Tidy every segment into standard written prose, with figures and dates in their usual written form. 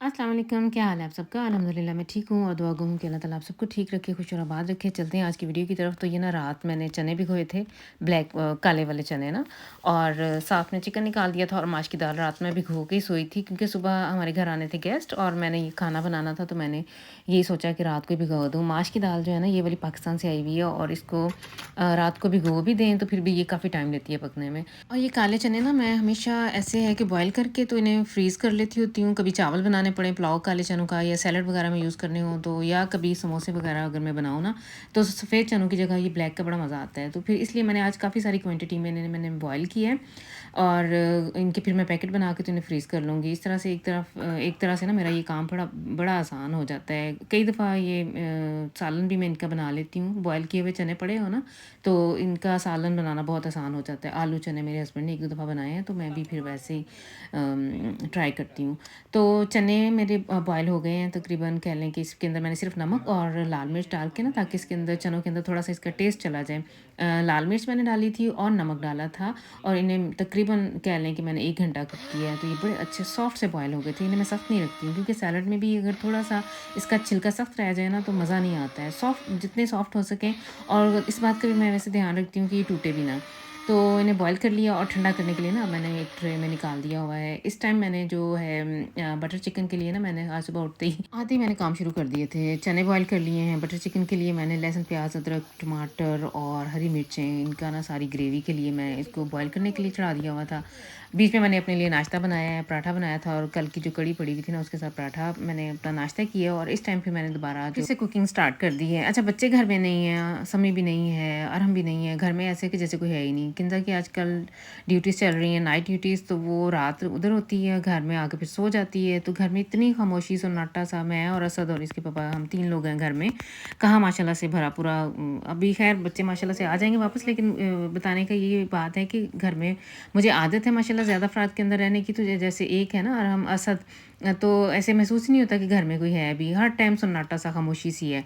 अस्सलाम वालेकुम, क्या हाल है आप सबका? अल्हम्दुलिल्लाह मैं ठीक हूँ और दुआ गो हूँ कि अल्लाह ताला आप सबको ठीक रखे, खुश और आबाद रखे। चलते हैं आज की वीडियो की तरफ। तो ये ना रात मैंने चने भिगोए थे, काले वाले चने ना, और साथ में चिकन निकाल दिया था और माश की दाल रात में भिगो के ही सोई थी क्योंकि सुबह हमारे घर आने थे गेस्ट और मैंने ये खाना बनाना था, तो मैंने यही सोचा कि रात को ही भिगो दूँ। माश की दाल जो है ना, ये वाली पाकिस्तान से आई हुई है और इसको रात को भिगो भी दें तो फिर भी ये काफ़ी टाइम लेती है पकने में। और ये काले चने ना मैं हमेशा ऐसे है कि बॉयल करके तो इन्हें फ्रीज़ कर लेती होती हूँ। कभी चावल बनाने पड़े पुलाव काले चनों का या सैलड वगैरह में यूज़ करने हो तो, या कभी समोसे वगैरह अगर मैं बनाऊँ ना, तो सफ़ेद चनों की जगह ये ब्लैक का बड़ा मज़ा आता है। तो फिर इसलिए मैंने आज काफ़ी सारी क्वांटिटी में मैंने बॉयल किया है और इनके फिर मैं पैकेट बना के तो इन्हें फ्रीज़ कर लूँगी। इस तरह से एक तरह से ना मेरा ये काम बड़ा बड़ा आसान हो जाता है। कई दफ़ा ये सालन भी मैं इनका बना लेती हूँ। बॉयल किए हुए चने पड़े हो ना, तो इनका सालन बनाना बहुत आसान हो जाता है। आलू चने मेरे हस्बैंड ने 1-2 दफ़ा बनाए हैं, तो मैं भी फिर वैसे ही ट्राई करती हूँ। तो चने मेरे बॉयल हो गए हैं तकरीबन, कह लें कि इसके अंदर मैंने सिर्फ़ नमक और लाल मिर्च डाल के ना, ताकि इसके अंदर चनों के अंदर थोड़ा-सा इसका टेस्ट चला जाए। लाल मिर्च मैंने डाली थी और नमक डाला था और इन्हें तकरीबन कह लें कि मैंने 1 घंटा कुक किया है, तो ये बड़े अच्छे सॉफ्ट से बॉयल हो गए थे। इन्हें मैं सख्त नहीं रखती हूँ क्योंकि सैलड में भी अगर थोड़ा-सा इसका छिलका सख्त रह जाए ना, तो मज़ा नहीं आता है। सॉफ्ट जितने सॉफ्ट हो सकें, और इस बात का भी मैं वैसे ध्यान रखती हूँ कि ये टूटे भी ना। तो इन्हें बॉयल कर लिया और ठंडा करने के लिए ना मैंने एक ट्रे में निकाल दिया हुआ है। इस टाइम मैंने जो है बटर चिकन के लिए ना, मैंने आज सुबह आते ही मैंने काम शुरू कर दिए थे। चने बॉयल कर लिए हैं। बटर चिकन के लिए मैंने लहसुन, प्याज़, अदरक, टमाटर और हरी मिर्चें, इनका ना सारी ग्रेवी के लिए मैं इसको बॉयल करने के लिए चढ़ा दिया हुआ था। बीच में मैंने अपने लिए नाश्ता बनाया है, पराठा बनाया था और कल की जो कड़ी पड़ी हुई थी ना, उसके साथ पराठा मैंने अपना नाश्ता किया और इस टाइम पे मैंने दोबारा फिर से कुकिंग स्टार्ट कर दी है। अच्छा, बच्चे घर में नहीं हैं, समी भी नहीं है, अरहम भी नहीं है। घर में ऐसे कि जैसे कोई है ही नहीं। किंजा की आजकल ड्यूटीज़ चल रही हैं, नाइट ड्यूटीज़, तो वो रात उधर होती है, घर में आके फिर सो जाती है। तो घर में इतनी खामोशी सन्नाटा-सा, मैं और असद और इसके पापा, हम 3 लोग हैं घर में। कहाँ माशाल्लाह से भरा पूरा अभी ख़ैर बच्चे माशाल्लाह से आ जाएँगे वापस, लेकिन बताने का ये बात है कि घर में मुझे आदत है माशाल्लाह ज़्यादा अफ़राद के अंदर रहने की। तो जैसे एक है ना अरहम, असद, तो ऐसे महसूस ही नहीं होता कि घर में कोई है अभी। हर टाइम सन्नाटा-सा, खामोशी सी है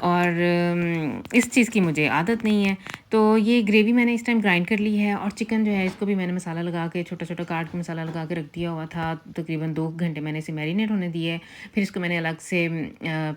और इस चीज़ की मुझे आदत नहीं है। तो ये ग्रेवी मैंने इस टाइम ग्राइंड कर ली है और चिकन जो है इसको भी मैंने मसाला लगा के, छोटा-छोटा काट के मसाला लगा के रख दिया हुआ था। तकरीबन 2 घंटे मैंने इसे मैरिनेट होने दिया है। फिर इसको मैंने अलग से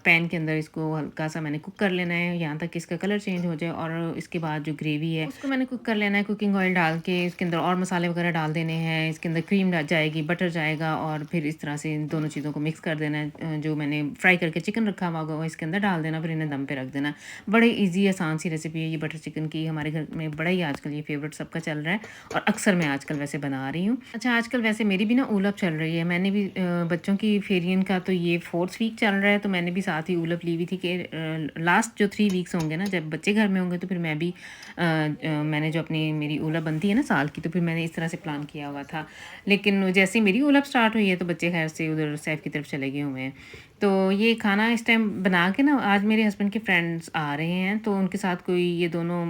पैन के अंदर इसको हल्का-सा मैंने कुक कर लेना है, यहाँ तक कि इसका कलर चेंज हो जाए, और इसके बाद जो ग्रेवी है उसको मैंने कुक कर लेना है। कुकिंग ऑयल डाल के इसके अंदर और मसाले वगैरह डाल देने हैं। इसके अंदर क्रीम जाएगी, बटर जाएगा और फिर इस तरह से इन दोनों चीज़ों को मिक्स कर देना है। जो मैंने फ्राई करके चिकन रखा हुआ होगा वो इसके अंदर डाल देना, फिर इन्हें दम पे रख देना। बड़े ईज़ी आसान सी रेसिपी है ये बटर चिकन की। हमारे घर में बड़ा ही आजकल ये फ़ेवरेट सबका चल रहा है और अक्सर मैं आजकल वैसे बना रही हूँ। अच्छा, आजकल वैसे मेरी भी ना ऊलप चल रही है। मैंने भी बच्चों की फेरियन का तो ये 4th वीक चल रहा है, तो मैंने भी साथ ही ऊलप ली हुई थी कि लास्ट जो 3 वीक्स होंगे ना, जब बच्चे घर में होंगे, तो फिर मैं भी मैंने जो अपनी मेरी ऊलप बनती है ना साल की, तो फिर मैंने इस तरह से प्लान किया हुआ था। लेकिन जैसे ही मेरी ऊलप स्टार्ट हुई है तो बच्चे खैर से उधर सैफ की तरफ चले गए हुए हैं। तो ये खाना इस टाइम बना के ना, आज मेरे हस्बैंड के फ्रेंड्स आ रहे हैं, तो उनके साथ कोई ये दोनों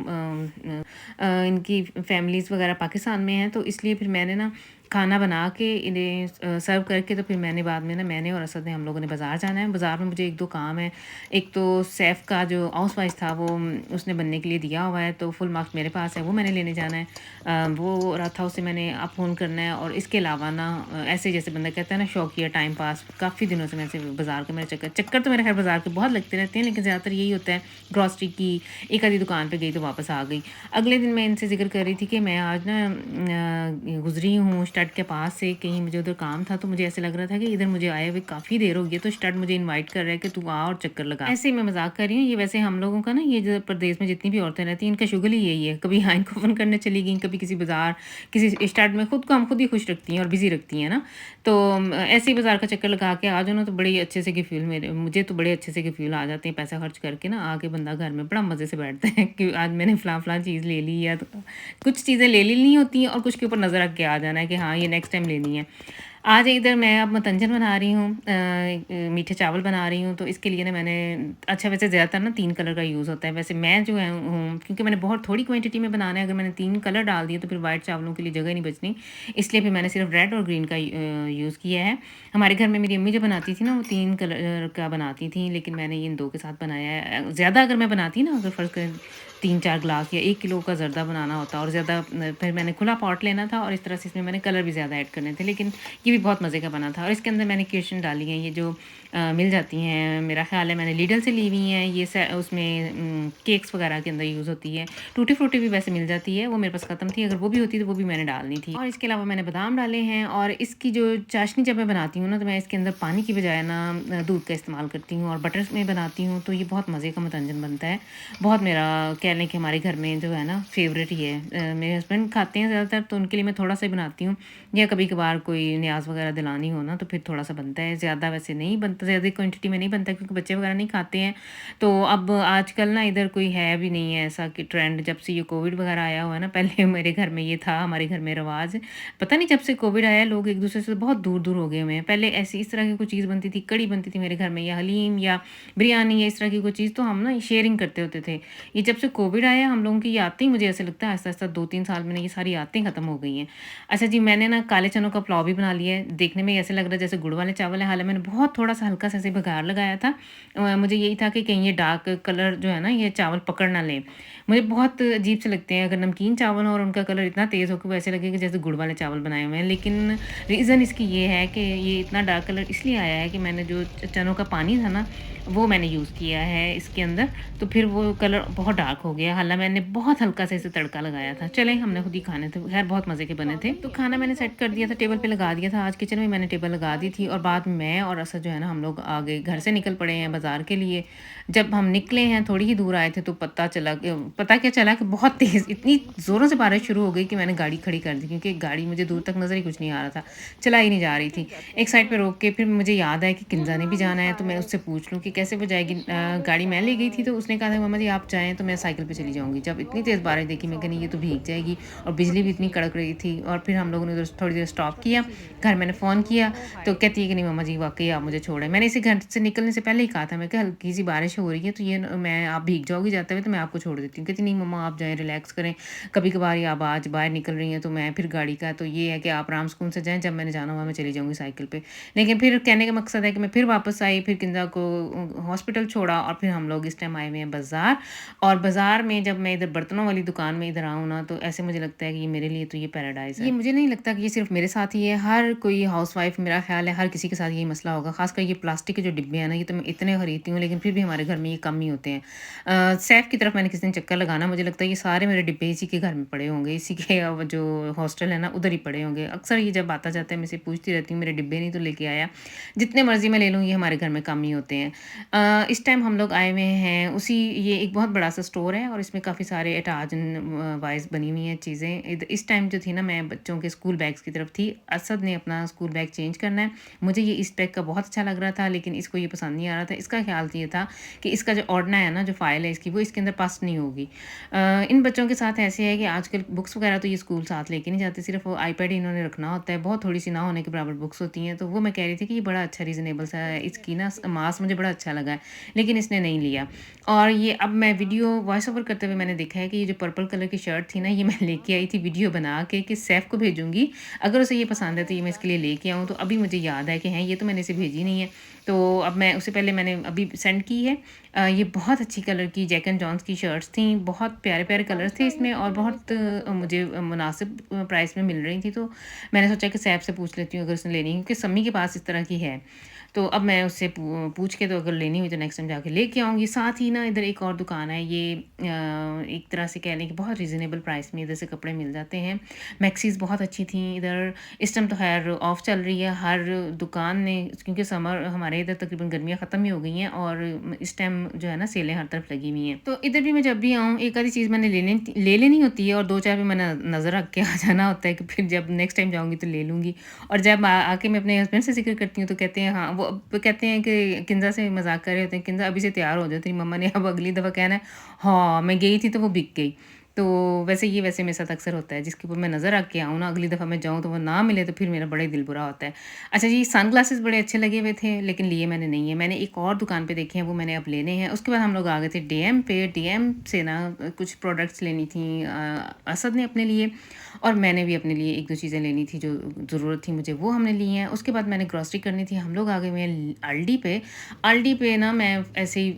इनकी फैमिलीज़ वगैरह पाकिस्तान में हैं, तो इसलिए फिर मैंने ना खाना बना के इन्हें सर्व करके, तो फिर मैंने बाद में ना, मैंने और असद ने, हम लोगों ने बाज़ार जाना है। बाज़ार में मुझे 1-2 काम है। एक तो सैफ का जो हाउसवाइफ़ था वो उसने बनने के लिए दिया हुआ है, तो फुल मार्क्स मेरे पास है, वो मैंने लेने जाना है। वो रहा था, उसे मैंने अब फ़ोन करना है। और इसके अलावा ना ऐसे जैसे बंदा कहता है ना, शौकिया टाइम पास, काफ़ी दिनों से वैसे बाज़ार का मेरा चक्कर तो मेरे ख़ैर बाज़ार के बहुत लगते रहते हैं, लेकिन ज़्यादातर यही होता है ग्रॉसरी की। एक आधी दुकान पे गई तो वापस आ गई। अगले दिन मैं इनसे ज़िक्र कर रही थी कि मैं आज ना गुज़री हूँ स्टड के पास से, कहीं मुझे उधर काम था, तो मुझे ऐसे लग रहा था कि इधर मुझे आए हुए काफ़ी देर हो गई है, तो स्टड मुझे इनवाइट कर रहा है कि तू आ और चक्कर लगा। ऐसे ही मैं मज़ाक कर रही हूँ। ये वैसे हम लोगों का ना, ये जो प्रदेश में जितनी भी औरतें रहती हैं, इनका शुगल ही यही है। कभी यहाँ इनको फ़ोन करने चली गईं, कभी किसी बाज़ार, किसी स्टड में। खुद को हम खुद ही खुश रखती हैं और बिज़ी रखती हैं ना। तो ऐसे ही बाज़ार का चक्कर लगा के आ जाओ ना, तो बड़े अच्छे से गिफ्यूल मुझे तो बड़े अच्छे से गिफ्यूल आ जाते हैं। पैसा खर्च करके ना आके बंदा घर में बड़ा मज़े से बैठता है कि आज मैंने फ़लाँ चीज़ ले ली, या तो कुछ चीज़ें ले लेनी होती हैं और कुछ के ऊपर नज़र रख के आ जाना है कि हाँ, ये नेक्स्ट टाइम लेनी है। आज इधर मैं अब मतंजन बना रही हूँ, मीठे चावल बना रही हूँ, तो इसके लिए ना मैंने, अच्छा वैसे ज़्यादातर ना 3 कलर का यूज़ होता है। वैसे मैं जो है हूँ, क्योंकि मैंने बहुत थोड़ी क्वांटिटी में बनाना है, अगर मैंने 3 कलर डाल दिए तो फिर वाइट चावलों के लिए जगह नहीं बचनी। इसलिए फिर मैंने सिर्फ रेड और ग्रीन का यूज़ किया है। हमारे घर में मेरी अम्मी जो बनाती थी ना, वो 3 कलर का बनाती थी, लेकिन मैंने इन 2 के साथ बनाया है। ज़्यादा अगर मैं बनाती ना, अगर फ़र्ज़ करें 3-4 ग्लास या 1 किलो का ज़र्दा बनाना होता, और ज़्यादा फिर मैंने खुला पॉट लेना था और इस तरह से इसमें मैंने कलर भी ज़्यादा ऐड करने थे। लेकिन ये भी बहुत मज़े का बना था। और इसके अंदर मैंने क्वेश्चन डाली हैं, ये जो मिल जाती हैं, मेरा ख़्याल है मैंने लिडल से ली हुई हैं, ये उसमें केक्स वगैरह के अंदर यूज़ होती है। टूटी फ्रूटी भी वैसे मिल जाती है, वो मेरे पास ख़त्म थी, अगर वो भी होती तो वो भी मैंने डालनी थी। और इसके अलावा मैंने बादाम डाले हैं। और इसकी जो चाशनी जब मैं बनाती हूँ ना, तो मैं इसके अंदर पानी की बजाय ना दूध का इस्तेमाल करती हूँ और बटर में बनाती हूँ, तो ये बहुत मज़े का मुतंजन बनता है। बहुत मेरा कह लें कि हमारे घर में जो है ना फेवरेट ही है। मेरे हस्बैंड खाते हैं ज़्यादातर, तो उनके लिए मैं थोड़ा सा ही बनाती हूँ, या कभी कभार कोई न्याज वगैरह दिलानी हो ना तो फिर थोड़ा सा बनता है, ज़्यादा वैसे नहीं बनता, ज़्यादा क्वांटिटी में नहीं बनता क्योंकि बच्चे वगैरह नहीं खाते हैं। तो अब आजकल ना इधर कोई है भी नहीं है ऐसा कि ट्रेंड, जब से ये कोविड वगैरह आया हुआ है ना, पहले मेरे घर में ये था, हमारे घर में रिवाज, पता नहीं जब से कोविड आया लोग एक दूसरे से बहुत दूर दूर हो गए हुए हैं। पहले ऐसी इस तरह की कोई चीज़ बनती थी, कड़ी बनती थी मेरे घर में, या हलीम या बिरयानी या इस तरह की कोई चीज़, तो हम ना शेयरिंग करते होते थे। ये जब से कोविड आया हम लोगों की ये आदतें, मुझे ऐसे लगता है आहिस्ता आहिस्ता 2-3 साल में ना ये सारी आदतें ख़त्म हो गई हैं। अच्छा जी, मैंने ना काले चनों का पुलाव भी बना लिया है। देखने में ऐसे लग रहा है जैसे गुड़ वाले चावल हैं, हालाँकि मैंने बहुत थोड़ा-सा हल्का-सा ऐसे बघार लगाया था। मुझे यही था कि कहीं ये डार्क कलर जो है ना, ये चावल पकड़ ना लें। मुझे बहुत अजीब से लगते हैं अगर नमकीन चावल हो और उनका कलर इतना तेज़ हो कि वो ऐसे लगे कि जैसे गुड़ वाले चावल बनाए हुए हैं। लेकिन रीज़न इसकी ये है कि ये इतना डार्क कलर इसलिए आया है कि मैंने जो चनों का पानी था ना, वो मैंने यूज़ किया है इसके अंदर, तो फिर वो कलर बहुत डार्क हो गया। हालाँकि मैंने बहुत हल्का सा इसे तड़का लगाया था। चलें, हमने खुद ही खाने थे, ख़ैर बहुत मज़े के बने थे। तो खाना मैंने सेट कर दिया था, टेबल पे लगा दिया था। आज किचन में मैंने टेबल लगा दी थी और बाद में मैं और असद जो है ना, हम लोग आगे घर से निकल पड़े हैं बाज़ार के लिए। जब हम निकले हैं, थोड़ी ही दूर आए थे, तो पता क्या चला कि बहुत तेज़ इतनी ज़ोरों से बारिश शुरू हो गई कि मैंने गाड़ी खड़ी कर दी, क्योंकि गाड़ी मुझे दूर तक नज़र ही कुछ नहीं आ रहा था, चला ही नहीं जा रही थी। एक साइड पे रोक के फिर मुझे याद आया कि किंज़ा ने भी जाना है, तो मैं उससे पूछ लूँ कि कैसे वो जाएगी। गाड़ी मैं ले गई थी, तो उसने कहा था मम्मा जी आप जाएँ तो मैं साइकिल पे चली जाऊँगी। जब इतनी तेज़ बारिश देखी, मैं कहा नहीं ये तो भीग जाएगी, और बिजली भी इतनी कड़क रही थी। और फिर हम लोगों ने उधर थोड़ी देर स्टॉप किया, घर मैंने फ़ोन किया, तो कहती है कि नहीं मम्मा जी वाक़ई आप मुझे छोड़ें। मैंने इसे घर से निकलने से पहले ही कहा था, मैं कहा हल्की सी बारिश हो रही है, तो ये मैं आप भीग जाओगी जाते हुए, तो मैं आपको छोड़ देती हूँ। कहती नहीं मम्मा आप जाएँ, रिलैक्स करें, कभी-कभार या आप आज बाहर निकल रही हैं तो मैं फिर गाड़ी का तो ये है कि आप आराम सुकून से जाएँ, जब मैंने जाना हुआ मैं चली जाऊँगी साइकिल पे। लेकिन फिर कहने का मकसद है कि मैं फिर वापस आई, फिर किंज़ा को हॉस्पिटल छोड़ा और फिर हम लोग इस टाइम आए हुए हैं बाज़ार। और बाज़ार में जब मैं इधर बर्तनों वाली दुकान में इधर आऊँ ना, तो ऐसे मुझे लगता है कि ये मेरे लिए तो ये पैराडाइज़ है। ये मुझे नहीं लगता कि ये सिर्फ़ मेरे साथ ही है, हर कोई हाउसवाइफ़, मेरा ख़्याल है हर किसी के साथ यही मसला होगा। ख़ासकर ये प्लास्टिक के जो डिब्बे हैं ना, ये तो मैं इतने खरीदती हूँ, लेकिन फिर भी हमारे घर में ये कम ही होते हैं। सैफ की तरफ मैंने किसी दिन चक्कर लगाना, मुझे लगता है ये सारे मेरे डिब्बे इसी के घर में पड़े होंगे, इसी के जो हॉस्टल है ना उधर ही पड़े होंगे। अक्सर ये जब आता जाता है मैं इसे पूछती रहती हूँ, मेरे डिब्बे नहीं तो लेके आया। जितने मर्ज़ी मैं ले लूँ, ये हमारे घर में कम ही होते हैं। इस टाइम हम लोग आए हुए हैं उसी, ये एक बहुत बड़ा-सा स्टोर है और इसमें काफ़ी सारे एटाजन वाइज़ बनी हुई हैं चीज़ें। इस टाइम जो थी ना, मैं बच्चों के स्कूल बैग्स की तरफ थी। असद ने अपना स्कूल बैग चेंज करना है। मुझे ये इस बैग का बहुत अच्छा लग रहा था, लेकिन इसको ये पसंद नहीं आ रहा था। इसका ख़्याल तो ये था कि इसका जो ओढ़ना है ना, जो फ़ाइल है इसकी, वो इसके अंदर पास नहीं होगी। इन बच्चों के साथ ऐसे है कि आजकल बुक्स वगैरह तो ये स्कूल साथ लेके नहीं जाते, सिर्फ़ वो आईपैड इन्होंने रखना होता है। बहुत थोड़ी-सी ना होने के बराबर बुक्स होती हैं, तो वो मैं कह रही थी कि ये बड़ा अच्छा रीज़नेबल सा है। इसकी ना मास मुझे बड़ा अच्छा लगा है, लेकिन इसने नहीं लिया। और ये अब मैं वीडियो वॉइस ओवर करते हुए मैंने देखा है कि ये जो पर्पल कलर की शर्ट थी ना, ये मैं लेके आई थी वीडियो बना के कि सैफ को भेजूँगी। अगर उसे ये पसंद है तो ये मैं इसके लिए लेके आऊँ, तो अभी मुझे याद है कि हैं ये तो मैंने इसे भेजी नहीं है। तो अब मैं उससे पहले मैंने अभी सेंड की है। ये बहुत अच्छी कलर की जैक एंड जॉन्स की शर्ट्स थी, बहुत प्यारे-प्यारे कलर्स थे इसमें और बहुत मुझे मुनासिब प्राइस में मिल रही थी, तो मैंने सोचा कि सैफ से पूछ लेती हूँ अगर उसने लेनी है, क्योंकि सम्मी के पास इस तरह की है। तो अब मैं उससे पूछ के, तो अगर लेनी हुई तो नेक्स्ट टाइम जाके लेके आऊँगी। साथ ही ना इधर एक और दुकान है, ये एक तरह से कह लें कि बहुत रीज़नेबल प्राइस में इधर से कपड़े मिल जाते हैं। मैक्सीज़ बहुत अच्छी थी इधर। इस टाइम तो खैर ऑफ चल रही है हर दुकान ने, क्योंकि समर हमारे इधर तकरीबन गर्मियाँ ख़त्म ही हो गई हैं और इस टाइम जो है ना सेलें हर तरफ लगी हुई हैं। तो इधर भी मैं जब भी आऊँ, एक आधी चीज़ मैंने ले लेनी होती है और 2-4 भी मैंने नज़र रख के आ जाना होता है कि फिर जब नेक्स्ट टाइम जाऊँगी तो ले लूँगी। और जब आके मैं अपने हस्बैंड से ज़िक्र करती हूँ तो कहते हैं, हाँ, वो कहते हैं कि किंज़ा से मज़ाक कर रहे होते हैं, किंज़ा अभी से तैयार हो जाओ, तेरी मम्मा ने अब अगली दफ़ा कहना है, हाँ, मैं गई थी तो वो बिक गई। तो वैसे मेरे साथ अक्सर होता है, जिसके ऊपर मैं नज़र रख के आऊँ ना, अगली दफ़ा मैं जाऊँ तो वो ना मिले तो फिर मेरा बड़ा ही दिल बुरा होता है। अच्छा जी, सनग्लासेस बड़े अच्छे लगे हुए थे, लेकिन लिए मैंने नहीं है। मैंने एक और दुकान पे देखे हैं, वो मैंने अब लेने हैं। उसके बाद हम लोग आ गए थे डीएम पे। डीएम से ना कुछ प्रोडक्ट्स लेनी थी असद ने अपने लिए, और मैंने भी अपने लिए 1-2 चीज़ें लेनी थी जो ज़रूरत थी मुझे, वो हमने ली हैं। उसके बाद मैंने ग्रॉसरी करनी थी। हम लोग आ गए हुए हैं अल्डी पे। अल्डी पे ना मैं ऐसे ही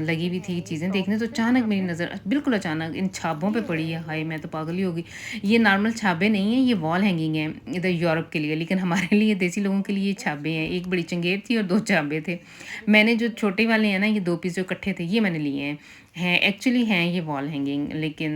लगी हुई थी चीज़ें देखने, तो अचानक मेरी नज़र, बिल्कुल अचानक, इन छाबों पे पड़ी है, हाय मैं तो पागल ही हो गई। ये नॉर्मल छाबे नहीं हैं, ये वॉल हैंगिंग है इधर यूरोप के लिए, लेकिन हमारे लिए देसी लोगों के लिए ये छाबे हैं। एक बड़ी चंगेर थी और 2 छाबे थे। मैंने जो छोटे वाले हैं ना, ये 2 पीस जो इकट्ठे थे, ये मैंने लिए हैं एक्चुअली हैं ये वॉल हैंगिंग, लेकिन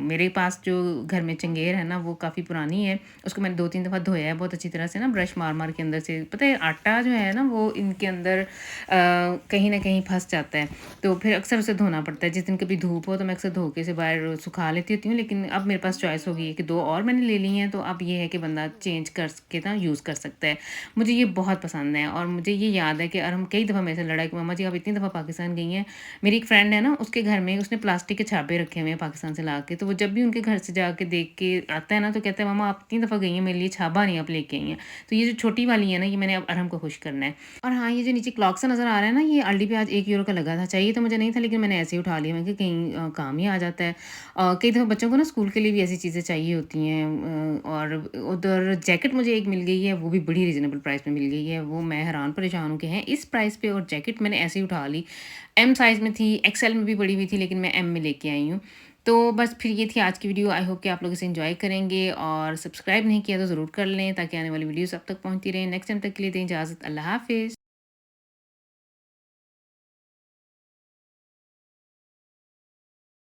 मेरे पास जो घर में चंगेर है ना, वो काफ़ी पुरानी है। उसको मैंने 2-3 दफ़ा धोया है बहुत अच्छी तरह से ना, ब्रश मार-मार के अंदर से। पता है आटा जो है ना, वो इनके अंदर कहीं न कहीं फँस जाता है, तो फिर अक्सर उसे धोना पड़ता है। जिस दिन कभी धूप हो तो मैं अक्सर धो के इसे बाहर सुखा लेती होती हूँ, लेकिन अब मेरे पास चॉइस हो गई है कि 2 और मैंने ले ली हैं, तो अब ये है कि बंदा चेंज कर के ना यूज़ कर सकता है। मुझे ये बहुत पसंद है और मुझे ये याद है कि और हम कई दफ़ा मेरे से लड़ा कि मम्मा जी आप इतनी दफ़ा पाकिस्तान गई हैं। मेरी एक फ्रेंड है ना, उसके घर में उसने प्लास्टिक के छापे रखे हुए हैं पाकिस्तान से ला के, तो वो जब भी उनके घर से जाके देख के आता है ना, तो कहता है मम्मा आप इतनी दफ़ा गई हैं, मेरे लिए छाबा नहीं आप लेके आई हैं। तो ये जो छोटी वाली है ना, ये मैंने अब अरहम को खुश करना है। और हाँ, ये जो नीचे क्लॉक सा नज़र आ रहा है ना, ये अल्डी पे आज 1 यूरो का लगा था। चाहिए तो मुझे नहीं था, लेकिन मैंने ऐसे ही उठा लिया। मैंने कहा कहीं काम ही आ जाता है। कई दफ़ा बच्चों को ना स्कूल के लिए भी ऐसी चीज़ें चाहिए होती हैं। और उधर जैकेट मुझे एक मिल गई है, वो भी बड़ी रीज़नेबल प्राइस में मिल गई है। वो मैं हैरान परेशान हूँ कि हैं इस प्राइस पे, और जैकेट मैंने ऐसे ही उठा ली। एम साइज़ में थी, एक्सएल में भी पड़ी हुई थी, लेकिन मैं एम में लेके आई हूँ। तो बस फिर ये थी आज की वीडियो। आई होप कि आप लोग इसे एंजॉय करेंगे, और सब्सक्राइब नहीं किया तो ज़रूर कर लें ताकि आने वाली वीडियोज़ आप तक पहुँचती रहें। नेक्स्ट टाइम तक के लिए दें इजाज़त। अल्लाह हाफ़िज़।